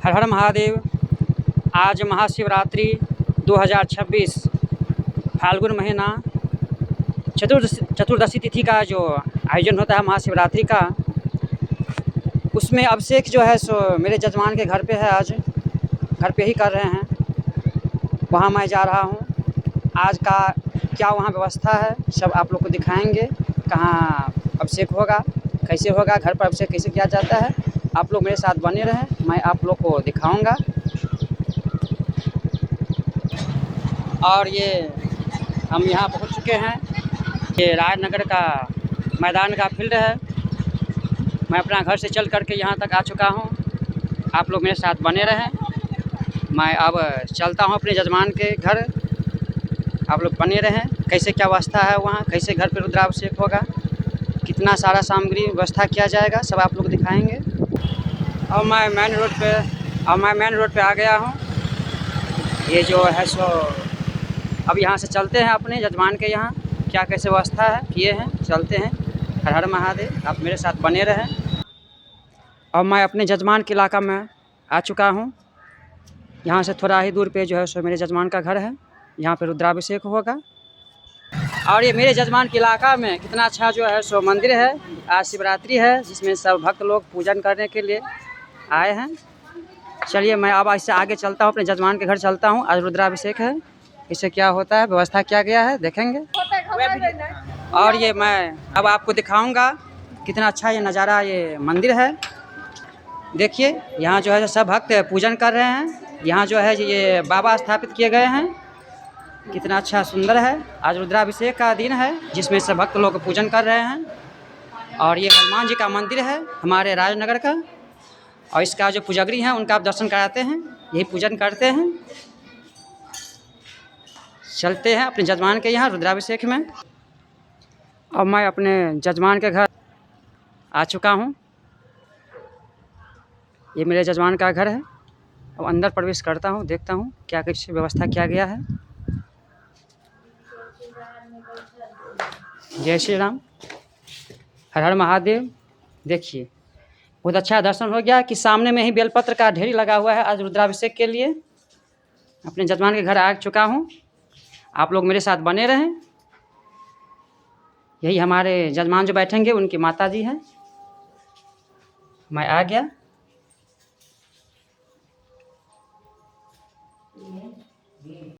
हर हर महादेव। आज महाशिवरात्रि 2026 फाल्गुन महीना चतुर्दशी तिथि का जो आयोजन होता है महाशिवरात्रि का, उसमें अभिषेक जो है सो मेरे जजमान के घर पे है। आज घर पे ही कर रहे हैं, वहाँ मैं जा रहा हूँ। आज का क्या वहाँ व्यवस्था है सब आप लोग को दिखाएंगे। कहाँ अभिषेक होगा, कैसे होगा, घर पर अभिषेक कैसे किया जाता है। आप लोग मेरे साथ बने रहें, मैं आप लोग को दिखाऊंगा। और ये हम यहाँ पहुँच चुके हैं। ये राजनगर का मैदान का फील्ड है। मैं अपना घर से चल करके यहाँ तक आ चुका हूँ। आप लोग मेरे साथ बने रहें। मैं अब चलता हूँ अपने जजमान के घर। आप लोग बने रहें। कैसे क्या व्यवस्था है वहाँ, कैसे घर पे रुद्राभिषेक होगा, कितना सारा सामग्री व्यवस्था किया जाएगा, सब आप लोग दिखाएंगे। और मैं मेन रोड पे आ गया हूँ। ये जो है सो अब यहाँ से चलते हैं अपने जजमान के यहाँ। क्या कैसे व्यवस्था है किए हैं, चलते हैं। हर हर महादेव। आप मेरे साथ बने रहें। और मैं अपने जजमान के इलाका में आ चुका हूँ। यहाँ से थोड़ा ही दूर पे जो है सो मेरे जजमान का घर है। यहाँ पे रुद्राभिषेक होगा। और ये मेरे जजमान के इलाका में कितना अच्छा जो है सो मंदिर है। आज शिवरात्रि है, जिसमें सब भक्त लोग पूजन करने के लिए आए हैं। चलिए मैं अब इससे आगे चलता हूँ, अपने जजमान के घर चलता हूँ। आज रुद्राभिषेक है, इससे क्या होता है, व्यवस्था क्या गया है, देखेंगे। और ये मैं अब आपको दिखाऊंगा कितना अच्छा ये नज़ारा, ये मंदिर है। देखिए यहाँ जो है सब भक्त पूजन कर रहे हैं। यहाँ जो है ये बाबा स्थापित किए गए हैं। कितना अच्छा सुंदर है। आज रुद्राभिषेक का दिन है, जिसमें सब भक्त लोग पूजन कर रहे हैं। और ये हनुमान जी का मंदिर है हमारे राजनगर का। और इसका जो पुजारी हैं उनका आप दर्शन कराते हैं, यही पूजन करते हैं। चलते हैं अपने जजमान के यहाँ रुद्राभिषेक में। और मैं अपने जजमान के घर आ चुका हूँ। ये मेरे जजमान का घर है। अब अंदर प्रवेश करता हूँ, देखता हूँ क्या कैसे व्यवस्था किया गया है। जय श्री राम, हर हर महादेव। देखिए बहुत अच्छा दर्शन हो गया कि सामने में ही बेलपत्र का ढेरी लगा हुआ है आज रुद्राभिषेक के लिए। अपने जजमान के घर आ चुका हूँ। आप लोग मेरे साथ बने रहें। यही हमारे जजमान जो बैठेंगे उनकी माता जी हैं। मैं आ गया।